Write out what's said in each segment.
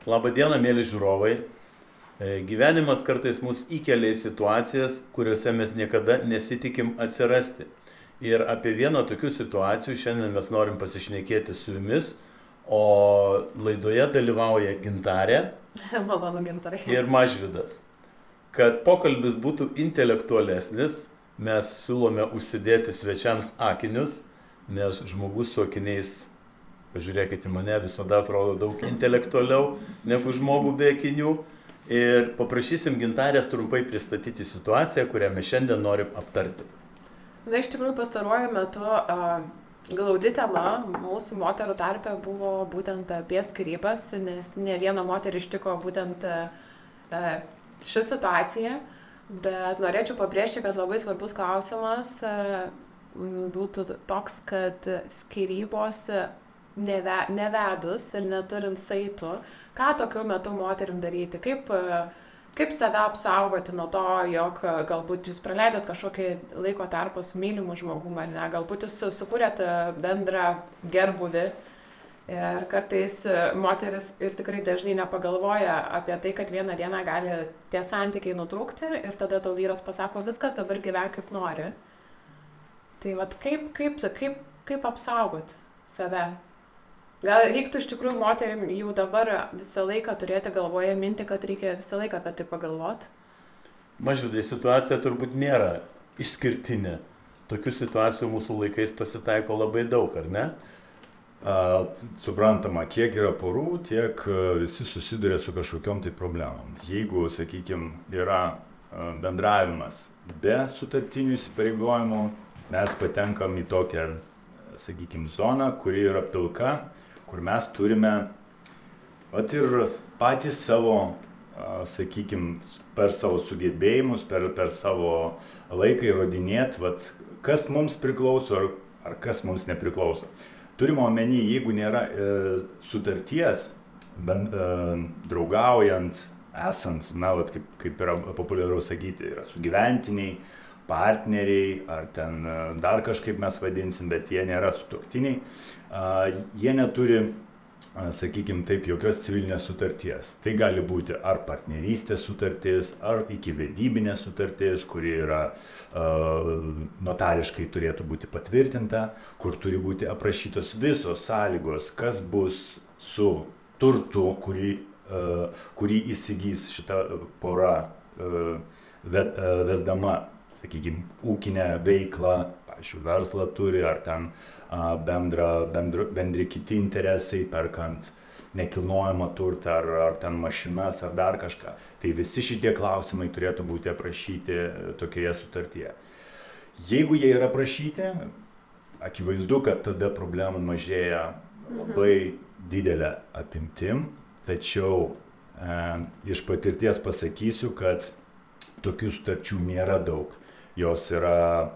Labą dieną, mėly žiūrovai. Gyvenimas kartais mus įkelia į situacijas, kuriuose mes niekada nesitikim atsirasti. Ir apie vieną tokių situacijų šiandien mes norim pasišnekėti su jumis, o laidoje dalyvauja Gintarė Malonu, Gintarai. ir Mažvydas. Kad pokalbis būtų intelektualesnis, mes siūlome užsidėti svečiams akinius, nes žmogus su akiniais, pažiūrėkite į mane, visada atrodo daug intelektualiau negu žmogų be akinių. Ir paprašysim Gintarės trumpai pristatyti situaciją, kurią mes šiandien norim aptarti. Na, iš tikrųjų, pastaruoju metu glaudi tema mūsų moterų tarpe buvo būtent apie skyrybas, nes ne viena moterį ištiko būtent ši situacija, bet norėčiau pabrėžti, kad labai svarbus klausimas būtų toks, kad skyrybos nevedus ir neturint saitų, ką tokiu metu moterim daryti, kaip save apsaugoti nuo to, jog galbūt jūs praleidot kažkokį laiko tarpą su mylimu žmogum, ar ne, galbūt jūs sukūrėt bendrą gerbuvį ir kartais moteris ir tikrai dažnai nepagalvoja apie tai, kad vieną dieną gali tie santykiai nutrūkti ir tada tau vyras pasako, viskas, dabar gyvenk kaip nori. Tai vat kaip apsaugot save? Gal reiktų iš tikrųjų moterim jau dabar visą laiką turėti galvoje mintį, kad reikia visą laiką apie tai pagalvoti? Mažvydai, situacija turbūt nėra išskirtinė. Tokių situacijų mūsų laikais pasitaiko labai daug, ar ne? Suprantama, kiek yra porų, tiek visi susiduria su kažkokiom tai problemom. Jeigu, sakykime, yra bendravimas be sutartinių įsipareigojimų, mes patenkam į tokią, sakykime, zoną, kuri yra pilka, kur mes turime ir patys savo, sakykime, per savo sugebėjimus, per savo laiką įrodinėti, kas mums priklauso ar kas mums nepriklauso. Turime omeny, jeigu nėra sutarties, draugaujant, esant, kaip yra populiaru sakyti, yra sugyventiniai, partneriai, ar ten dar kažkaip mes vadinsim, bet jie nėra sutuoktiniai, jie neturi, sakykime taip, jokios civilinės sutarties. Tai gali būti ar partnerystės sutartis, ar ikivedybinė sutartis, kuri yra notariškai turėtų būti patvirtinta, kur turi būti aprašytos visos sąlygos, kas bus su turtu, kurį įsigys šita pora vesdama, sakykime, ūkinę veiklą, pavyzdžiui, verslą turi, ar ten bendri kiti interesai, perkant nekilnojamą turtą, ar ten mašinas, ar dar kažką. Tai visi šitie klausimai turėtų būti aprašyti tokioje sutartyje. Jeigu jie yra aprašyti, akivaizdu, kad tada problemų mažėja labai didelė apimtim, tačiau iš patirties pasakysiu, kad tokių sutarčių nėra daug. Jos yra,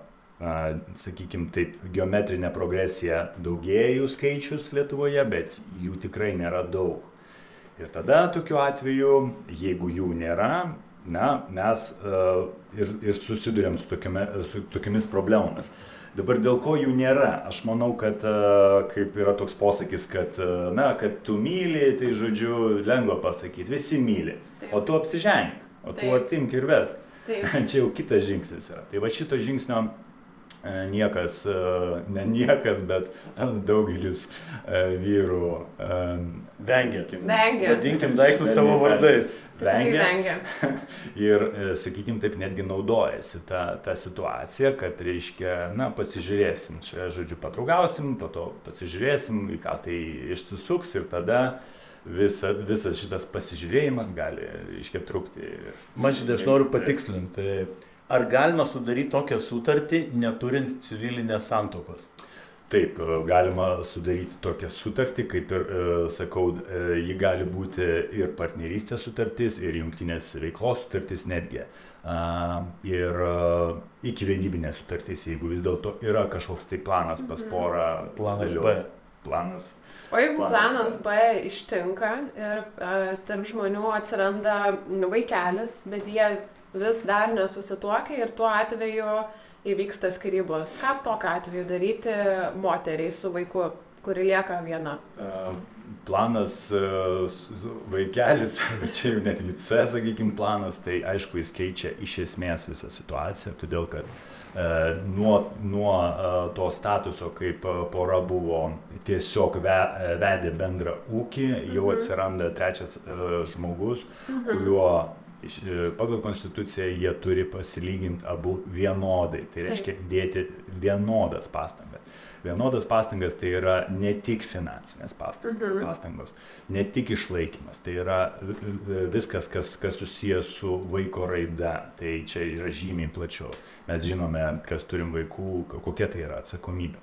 sakykime taip, geometrinė progresija daugėja jų skaičius Lietuvoje, bet jų tikrai nėra daug. Ir tada tokiu atveju, jeigu jų nėra, mes ir susidurėm su tokiamis problemomis. Dabar dėl ko jų nėra? Aš manau, kad kaip yra toks posakis, kad tu myli, tai žodžiu lengva pasakyti, visi myli, o tu apsiženk. O tu atimk ir vesk. Čia jau kitas žingsnis yra. Tai va šito žingsnio niekas, ne niekas, bet daugelis vyrų vengia. Vadinkim daiktus savo vardais. Vengia. Ir, sakykime, taip netgi naudojasi ta situacija, kad reiškia, pasižiūrėsim, čia, žodžiu, patraugausim, po to pasižiūrėsim, į ką tai išsisuks ir tada visas šitas pasižiūrėjimas gali trukti. Mažydai, aš noriu patikslinti, ar galima sudaryti tokią sutartį, neturint civilinės santuokos? Taip, galima sudaryti tokią sutartį, kaip ir sakau, ji gali būti ir partnerystės sutartis, ir jungtinės veiklos sutartis netgi. Ir ikivedybinė sutartis, jeigu vis dėlto yra kažkoks tai planas pas porą. Planas B. O jeigu planas B ištinka ir tarp žmonių atsiranda vaikelis, bet jie vis dar nesusituokia ir tuo atveju įvyksta skyrybos, ką tokiu atveju daryti moteriai su vaiku, kuri lieka viena? planas vaikelis, bet čia jau netgi C, sakykime, planas, tai aišku, jis keičia iš esmės visą situaciją, todėl kad nuo to statuso, kaip pora buvo tiesiog vedė bendrą ūkį, jau atsiranda trečias žmogus, kuriuo pagal konstituciją jie turi pasilyginti abu vienodai, tai reiškia dėti vienodas pastangas. Vienodas pastangas tai yra ne tik finansinės pastangos, ne tik išlaikymas, tai yra viskas, kas susijęs su vaiko raida, tai čia yra žymiai plačiau. Mes žinome, kas turim vaikų, kokia tai yra atsakomybė.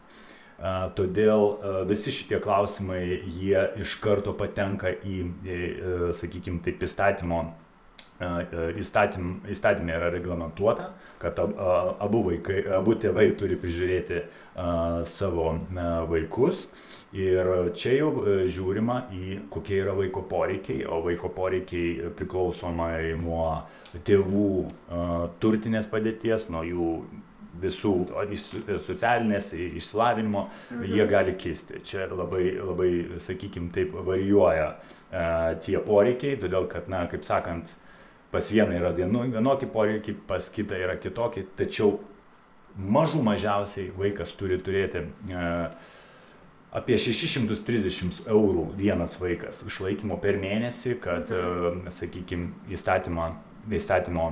Todėl visi šitie klausimai, jie iš karto patenka į sakykime, taip įstatymė yra reglamentuota, kad abu tėvai turi prižiūrėti savo vaikus ir čia jau žiūrima į kokie yra vaiko poreikiai, o vaiko poreikiai priklausomai nuo tėvų turtinės padėties, nuo jų visų socialinės išsilavinimo, jie gali kisti. Čia labai, sakykime, taip varijuoja tie poreikiai, todėl kad, kaip sakant, pas vieną yra vienokie poreikiai, pas kitą yra kitokie, tačiau mažiausiai vaikas turi turėti apie 630 eurų vienas vaikas išlaikymo per mėnesį, kad, sakykime, įstatymo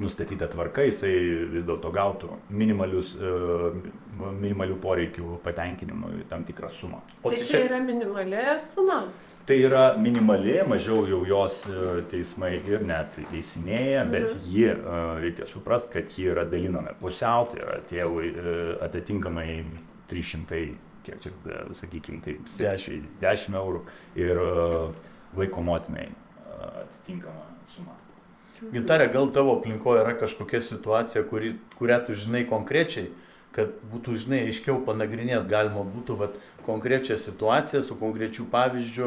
nustatyta tvarka, jisai vis dėlto gautų minimalių poreikių patenkinimui tam tikrą sumą. Tai čia yra minimali suma? Tai yra minimali, mažiau jau jos teismai ir net teisinėja, bet reikia suprasti, kad ji yra dalinama pusiau, tai yra tėvui atitinkamai 300, kiek čia, sakykime, taip, 10 eurų ir vaiko motinai atitinkama suma. Gintarė, gal tavo aplinkoje yra kažkokia situacija, kurią tu žinai konkrečiai, kad būtų, žinai, aiškiau panagrinėti galima būtų konkrečią situaciją su konkrečiu pavyzdžiu,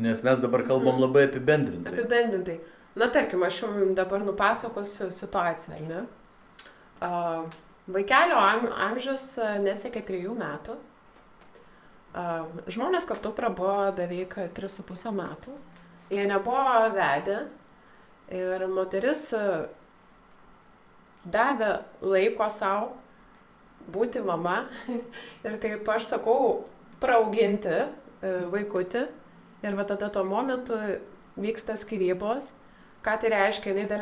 nes mes dabar kalbam labai apibendrintai. Apibendrintai. Na, tarkim, aš jums dabar nupasakosiu situaciją, ne? Vaikelio amžius nesiekia 3 metų. Žmonės kartu prabuvo beveik 3,5 metų. Jie nebuvo vedę ir moteris davė laiko savo būti mama ir, kaip aš sakau, praauginti vaikutį. Ir tada tuo momentu vyksta skyrybos. Ką tai reiškia, jinai dar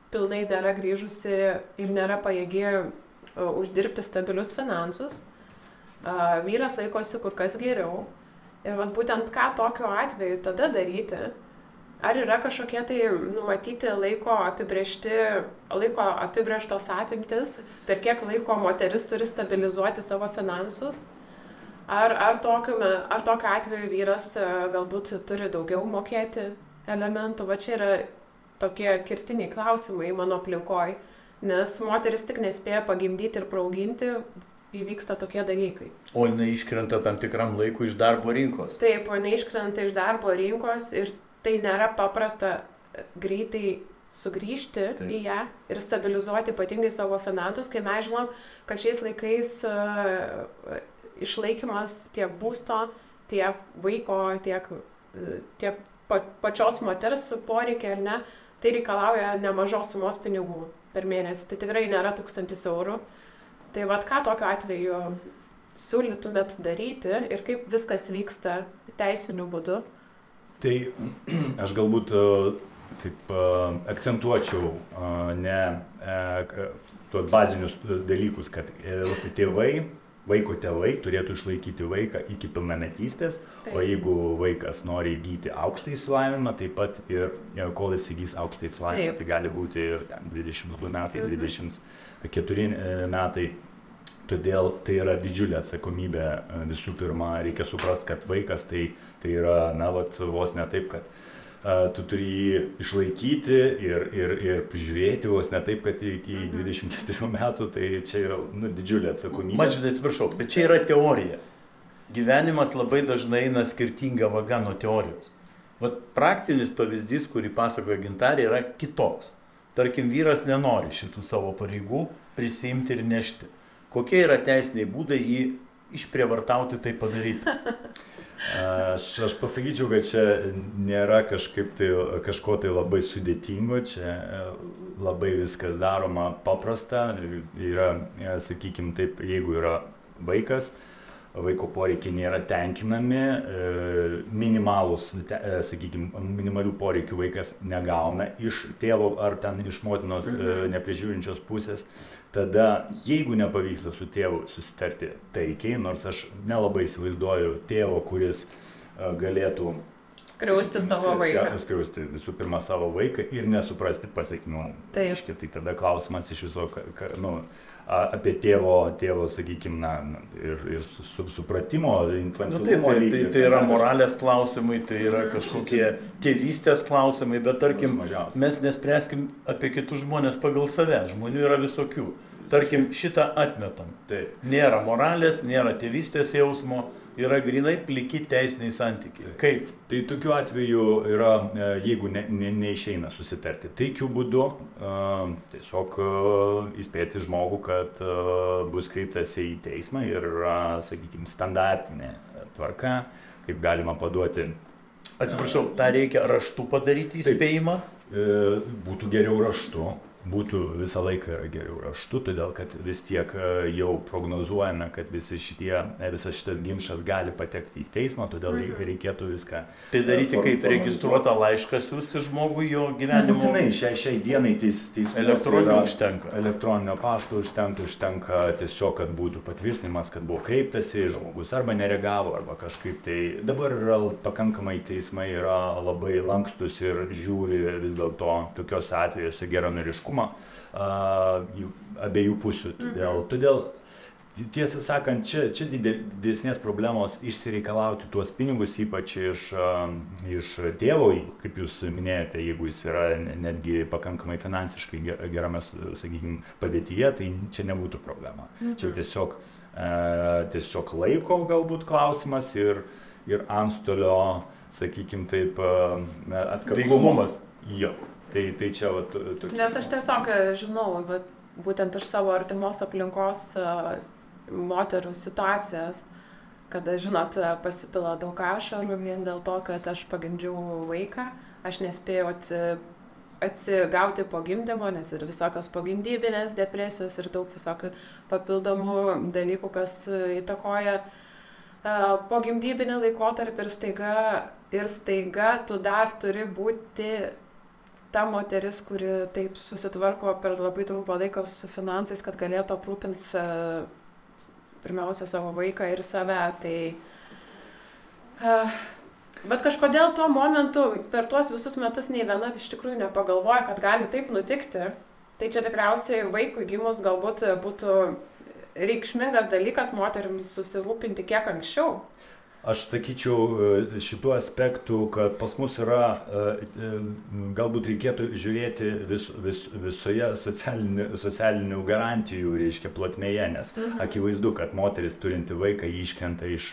pilnai nėra grįžusi ir nėra pajėgi uždirbti stabilius finansus. Vyras laikosi kur kas geriau. Ir būtent ką tokiu atveju tada daryti? Ar yra kažkokie tai numatyti laiko apibrėžtos apimtis, per kiek laiko moteris turi stabilizuoti savo finansus? Ar tokiu atveju vyras galbūt turi daugiau mokėti elementų? Va čia yra tokie kertiniai klausimai mano aplinkoj, nes moteris tik nespėja pagimdyti ir praauginti, įvyksta tokie dalykai. O jinai iškrenta tam tikram laikui iš darbo rinkos. Taip, jinai iškrenta iš darbo rinkos ir tai nėra paprasta greitai sugrįžti į ją ir stabilizuoti ypatingai savo finansus, kai mes žinom, kad šiais laikais išlaikymas tiek būsto, tiek vaiko, tiek pačios moters poreikiai, ar ne, tai reikalauja nemažos sumos pinigų per mėnesį. Tai tikrai nėra 1000 eurų. Tai ką tokiu atveju siūlytumėt daryti ir kaip viskas vyksta teisiniu būdu? Tai aš galbūt taip akcentuočiau ne tuos bazinius dalykus, kad vaiko tėvai turėtų išlaikyti vaiką iki pilnametystės, o jeigu vaikas nori įgyti aukštą išsilavinimą, taip pat ir kol jis įgys aukštą išsilavinimą, tai gali būti ir 22 metai, 24 metai. Todėl tai yra didžiulė atsakomybė. Visų pirma, reikia suprasti, kad vaikas tai yra, vos ne taip, kad tu turi jį išlaikyti ir prižiūrėti, vos ne taip, kad iki 24 metų, tai čia yra didžiulė atsakomybė. Mažai atsiprašau, bet čia yra teorija. Gyvenimas labai dažnai eina skirtinga vaga nuo teorijos. Praktinis pavyzdys, kurį pasakoja Gintarė, yra kitoks. Tarkim, vyras nenori šitų savo pareigų prisiimti ir nešti. Kokie yra teisiniai būdai jį išprievartauti tai padaryti? Aš pasakyčiau, kad čia nėra kažko tai labai sudėtingo, čia labai viskas daroma paprasta. Yra, sakykime taip, jeigu yra vaikas, vaiko poreikiai nėra tenkinami, minimalių poreikių vaikas negauna iš tėvo ar ten iš motinos neprižiūrinčios pusės, tada jeigu nepavyksta su tėvu susitarti taikiai, nors aš nelabai įsivaizduoju tėvo, kuris galėtų skriausti savo vaiką. Skriausti visų pirma savo vaiką ir nesuprasti pasekmių. Tai tada klausimas iš viso, apie tėvo sakykime, ir supratimo, infantilumo lygį. Tai yra moralės klausimai, tai yra kažkokie tėvystės klausimai, bet tarkim, mes nespręskim apie kitus žmonės pagal save, žmonių yra visokių. Tarkim, šitą atmetam. Nėra moralės, nėra tėvystės jausmo, yra grinai pliki teisiniai santykiai. Kaip? Tai tokiu atveju yra, jeigu neišeina susitarti taikiu būdu, tiesiog įspėti žmogų, kad bus kreiptasi į teismą ir, sakykime, standartinė tvarka, kaip galima paduoti. Atsiprašau, tą reikia raštu padaryti įspėjimą? Būtų geriau raštu. Visą laiką yra geriau raštu, todėl kad vis tiek jau prognozuojame, kad visas šitas ginčas gali patekti į teismą, todėl reikėtų viską. Tai daryti kaip registruotą laišką siūsti žmogui jo gyvenimo? Būtinai, šiai dienai elektroninio užtenka. Elektroninio pašto užtenka tiesiog, kad būtų patvirtinimas, kad buvo kreiptasi, žmogus arba nereagavo, arba kažkaip tai. Dabar yra pakankamai teismai yra labai lankstus ir žiūri vis dėlto tokiuose atvejuose geranoriškumą abiejų pusių. Todėl tiesą sakant, čia didesnės problemos išsireikalauti tuos pinigus, ypač iš tėvo, kaip jūs minėjote, jeigu jis yra netgi pakankamai finansiškai gerame, sakykime, padėtyje, tai čia nebūtų problema. Čia tiesiog laiko galbūt klausimas ir antstolio, sakykime taip, atkaklumas. Jo. Tai čia Nes aš tiesiog žinau, būtent iš savo artimos aplinkos moterų situacijas, kada, žinot, pasipila daug ašarų vien dėl to, kad aš pagimdžiau vaiką, aš nespėjau atsigauti po gimdymo, nes ir visokios pogimdybinės depresijos ir daug visokių papildomų dalykų, kas įtakoja pogimdybinį laikotarpį ir staiga tu dar turi būti ta moteris, kuri taip susitvarko per labai trumpą laiką su finansais, kad galėtų aprūpinti pirmiausia savo vaiką ir save. Bet kažkodėl tuo momentu per tuos visus metus nei viena iš tikrųjų nepagalvoja, kad gali taip nutikti. Tai čia tikriausiai vaikui gimus galbūt būtų reikšmingas dalykas moterims susirūpinti kiek anksčiau. Aš sakyčiau šituo aspektu, kad pas mus yra, galbūt reikėtų žiūrėti visoje socialinių garantijų, reiškia, plotmėje, nes akivaizdu, kad moteris turinti vaiką iškrenta iš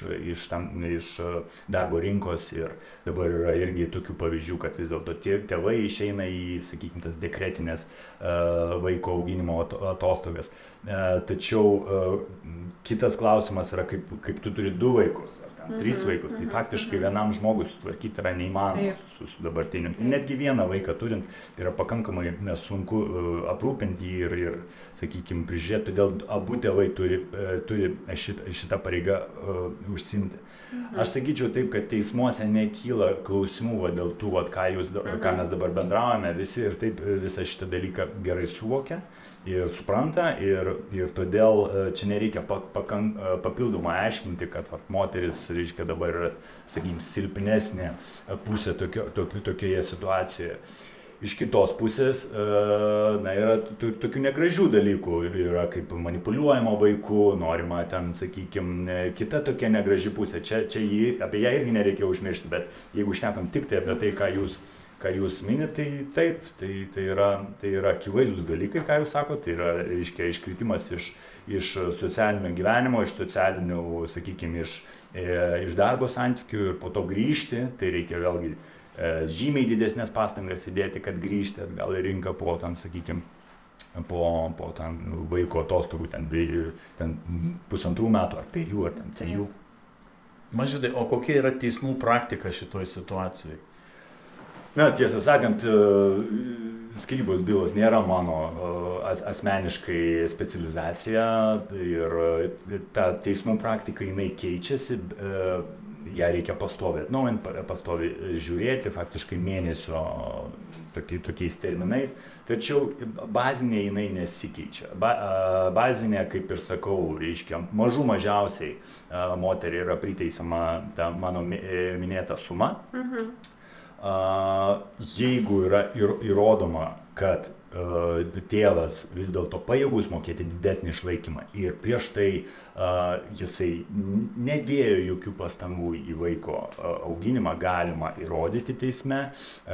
darbo rinkos ir dabar yra irgi tokių pavyzdžių, kad vis dėlto tėvai išeina į, sakykime, tas dekretinės vaiko auginimo atostogas. Tačiau kitas klausimas yra, kaip tu turi 2 vaikus. 3 vaikus, tai faktiškai vienam žmogui sutvarkyti yra neįmanoma su dabartiniu. Netgi vieną vaiką turint yra pakankamai sunku aprūpinti jį ir sakykime, prižiūrėti, todėl abu tėvai turi šitą pareigą užsiimti. Aš sakyčiau taip, kad teismuose nekyla klausimų dėl tų, ką mes dabar bendraujame, visi ir taip visą šitą dalyką gerai suvokia ir supranta ir todėl čia nereikia papildomai aiškinti, kad moteris, reiškia, dabar yra, sakykime, silpnesnė pusė tokioje situacijoje. Iš kitos pusės yra tokių negražių dalykų, yra kaip manipuliuojama vaiku, norima ten, sakykime, kita tokia negraži pusė. Čia apie ją irgi nereikia užmiršti, bet jeigu šnekam tik tai apie tai, ką jūs minite, tai taip, tai yra akivaizdus dalykai, ką jūs sakote, tai yra, reiškia, iškritimas iš socialinio gyvenimo, iš socialinių, sakykime, iš darbo santykių ir po to grįžti, tai reikia vėlgi žymiai didesnės pastangas įdėti, kad grįžti atgal į rinką po ten, sakykime, po ten vaiko atostogų, ten 1,5 metų ar 2 ar 3. Mažydai, o kokia yra teismų praktika šitoje situacijoje? Na, tiesą sakant, skyrybos bylos nėra mano asmeniškai specializacija ir ta teismų praktika jinai keičiasi, ją reikia pastoviai atnaujinti, pastoviai žiūrėti, faktiškai mėnesio tokiais terminais, tačiau bazinė jinai nesikeičia. Bazinė, kaip ir sakau, reiškia, mažiausiai moteriai yra priteisama ta mano minėta suma. Jeigu yra įrodoma, kad tėvas vis dėlto pajėgus mokėti didesnį išlaikymą ir prieš tai jisai nedėjo jokių pastangų į vaiko auginimą, galima įrodyti teisme,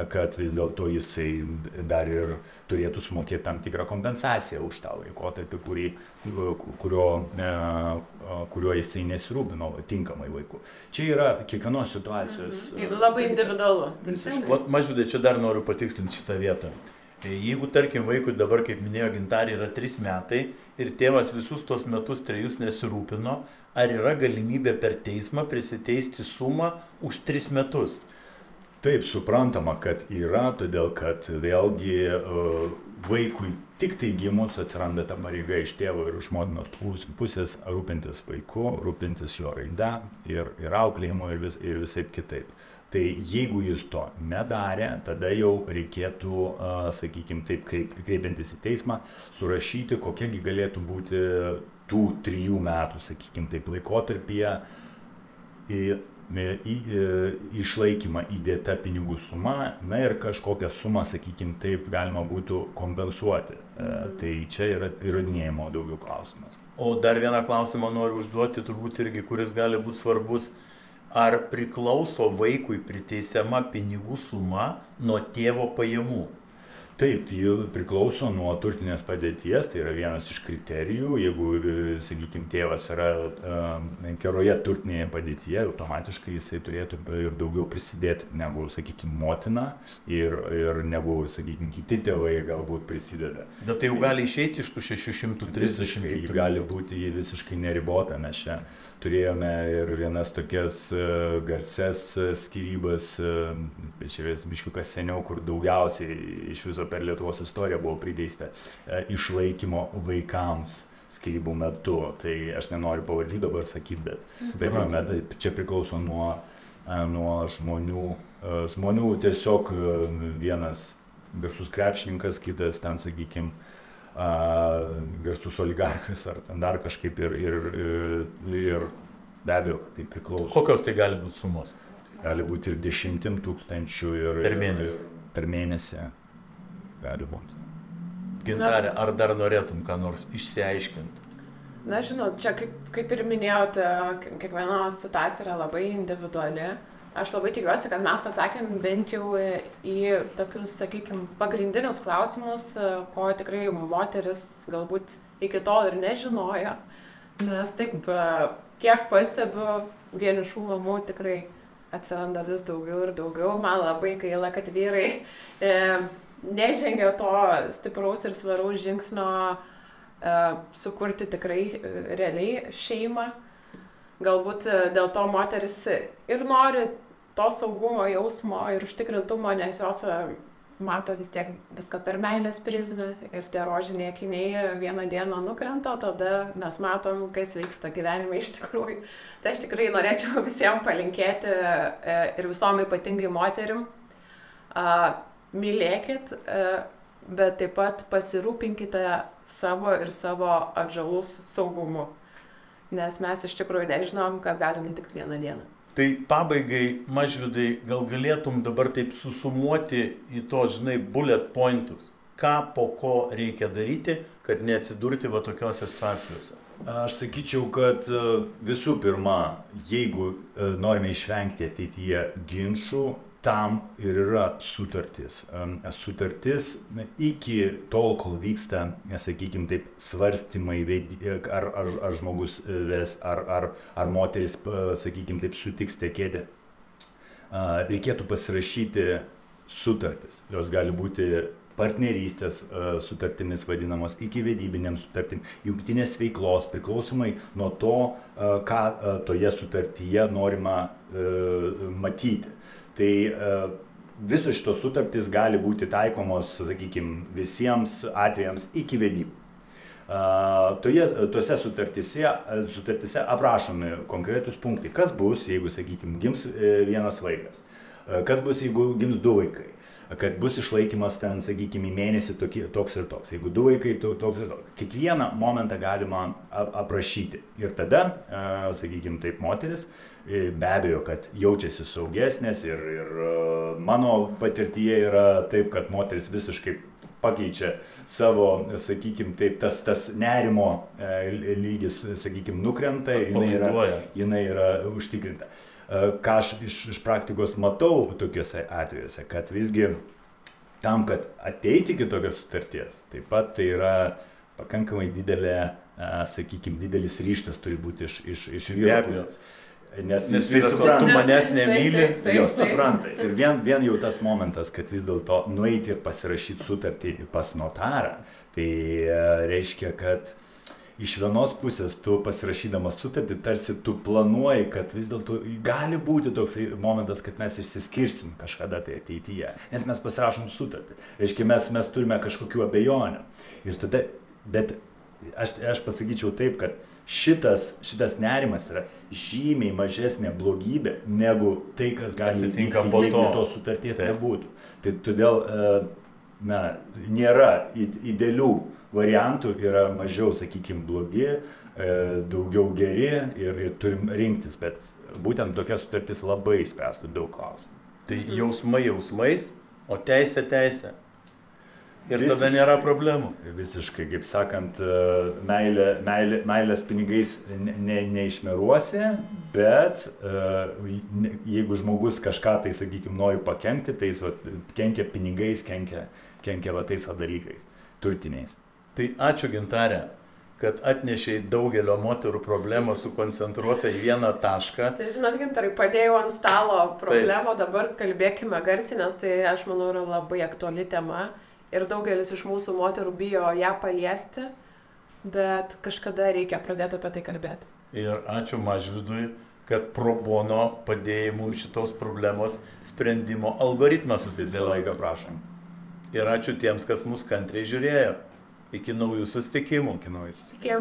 kad vis dėlto jisai dar ir turėtų sumokėti tam tikrą kompensaciją už tą laikotarpį, kuriuo jisai nesirūpino tinkamai vaiku. Čia yra kiekvienos situacijos. Labai individualu. Mažydai, čia dar noriu patikslinti šitą vietą. Jeigu, tarkim, vaikui dabar, kaip minėjo Gintarė, yra 3 metai ir tėvas visus tos metus 3 nesirūpino, ar yra galimybė per teismą prisiteisti sumą už 3 metus? Taip, suprantama, kad yra, todėl kad vėlgi vaikui tik tai gimus atsiranda ta pareiga iš tėvo ir iš motinos pusės rūpintis vaiku, rūpintis jo raida ir auklėjimu ir visaip kitaip. Tai jeigu jis to nedarė, tada jau reikėtų, sakykime taip, kreipiantis į teismą, surašyti, kokiagi galėtų būti tų 3 metų, sakykime taip, laikotarpyje į išlaikymą įdėta pinigų suma, na ir kažkokią sumą, sakykime taip, galima būtų kompensuoti. Tai čia yra įrodinėjimo daugiau klausimas. O dar vieną klausimą noriu užduoti, turbūt irgi, kuris gali būti svarbus. Ar priklauso vaikui priteisiama pinigų suma nuo tėvo pajamų? Taip, tai priklauso nuo turtinės padėties, tai yra vienas iš kriterijų. Jeigu, sakykime, tėvas yra geroje turtinėje padėtyje, automatiškai jisai turėtų ir daugiau prisidėti negu, sakykime, motina ir negu, sakykime, kiti tėvai galbūt prisideda. Bet tai jau gali išeiti iš tų 630. Gali būti visiškai neribota. Mes čia turėjome ir vienas tokias garsias skyrybas, čia biškiukas seniau, kur daugiausiai iš viso per Lietuvos istoriją buvo prideista išlaikymo vaikams skyrybų metu. Tai aš nenoriu pavardžių dabar sakyti, bet čia priklauso nuo žmonių. Tiesiog vienas garsus krepšininkas, kitas ten, sakykime, garsus oligarkas ar ten dar kažkaip ir be abejo, tai priklauso. Kokios tai gali būti sumos? Gali būti ir 10 000 per mėnesį. Per mėnesį gali būti. Gintarė, ar dar norėtum ką nors išsiaiškinti? Na, žinot, čia kaip ir minėjote, kiekviena situacija yra labai individuali. Aš labai tikiuosi, kad mes atsakėm bent jau į tokius, sakykime, pagrindinius klausimus, ko tikrai moteris galbūt iki tol ir nežinojo. Nes taip, kiek pastebiu, vienišų mamų tikrai atsiranda vis daugiau ir daugiau. Man labai gaila, kad vyrai nežengia to stipraus ir svaraus žingsnio sukurti tikrai realiai šeimą. Galbūt dėl to moteris ir nori to saugumo jausmo ir užtikrintumo, nes jos mato vis tiek viską per meilės prizmę ir tie rožiniai akiniai vieną dieną nukrenta, tada mes matom, kas vyksta gyvenime iš tikrųjų. Tai aš tikrai norėčiau visiems palinkėti ir visom ypatingai moterim, mylėkit, bet taip pat pasirūpinkite savo ir savo atžalų saugumu. Nes mes iš tikrųjų nežinom, kas gali nutikti vieną dieną. Tai pabaigai, Mažvydai, gal galėtum dabar taip susumuoti į to, žinai, bullet pointus. Ką po ko reikia daryti, kad neatsidurti va tokiose situacijose? Aš sakyčiau, kad visų pirma, jeigu norime išvengti ateityje ginčų, tam ir yra sutartis. Sutartis iki tol, kol vyksta, sakykime taip, svarstymai, ar žmogus ves, ar moteris, sakykime taip, sutiks tekėti. Reikėtų pasirašyti sutartis. Jos gali būti partnerystės sutartimis vadinamos, ikivedybinėm sutartim, jungtinės veiklos, priklausomai nuo to, ką toje sutartyje norima matyti. Tai visos šitos sutartys gali būti taikomos, sakykime, visiems atvejams iki vedybų. Tose sutartyse aprašomi konkretus punktai, kas bus, jeigu, sakykime, gims vienas vaikas, kas bus, jeigu gims 2 vaikai, kad bus išlaikymas ten, sakykime, į mėnesį toks ir toks, jeigu 2 vaikai, toks ir toks. Kiekvieną momentą galima aprašyti. Ir tada, sakykime, taip moteris, be abejo, kad jaučiasi saugesnės ir mano patirtyje yra taip, kad moteris visiškai pakeičia savo, sakykime, taip, tas nerimo lygis, sakykime, nukrenta ir jinai yra užtikrinta. Ką aš iš praktikos matau tokiuose atvejuose, kad visgi tam, kad ateiti iki tokios sutarties, taip pat tai yra pakankamai didelė, sakykime, didelis ryžtas turi būti iš vyro pusės. Nes jisai supranta, tu manęs nemyli, jo supranta. Ir vien jau tas momentas, kad vis dėlto nueiti ir pasirašyti sutartį pas notarą, tai reiškia, kad iš vienos pusės tu pasirašydamas sutartį, tarsi tu planuoji, kad vis dėlto gali būti toks momentas, kad mes išsiskirsim kažkada tai ateityje. Nes mes pasirašom sutartį. Reiškia, mes turime kažkokių abejonių. Ir tada, bet aš pasakyčiau taip, kad šitas nerimas yra žymiai mažesnė blogybė negu tai, kas gali atsitinka po to sutarties nebūtų. Tai todėl nėra idealių variantų, yra mažiau, sakykime, blogi, daugiau geri ir turim rinktis, bet būtent tokia sutartis labai spręstų daug klausimų. Tai jausmai jausmais, o teisė. Ir tada nėra problemų. Visiškai, kaip sakant, meilės pinigais neišmeruosi, bet jeigu žmogus kažką tai, sakykime, nori pakenkti, tai jis kenkia pinigais, kenkia va tais dalykais, turtiniais. Tai ačiū, Gintarė, kad atnešei daugelio moterų problemą sukoncentruotą į vieną tašką. Tai žinot, Gintarai, padėjau ant stalo problemą, dabar kalbėkime garsiai, nes tai, aš manau, yra labai aktuali tema. Ir daugelis iš mūsų moterų bijo ją paliesti, bet kažkada reikia pradėti apie tai kalbėti. Ir ačiū Mažvydui, kad pro bono padėjai mums šitos problemos sprendimo algoritmą susidėlaiką, prašom. Ir ačiū tiems, kas mus kantriai žiūrėjo. Iki naujų susitikimų. Iki.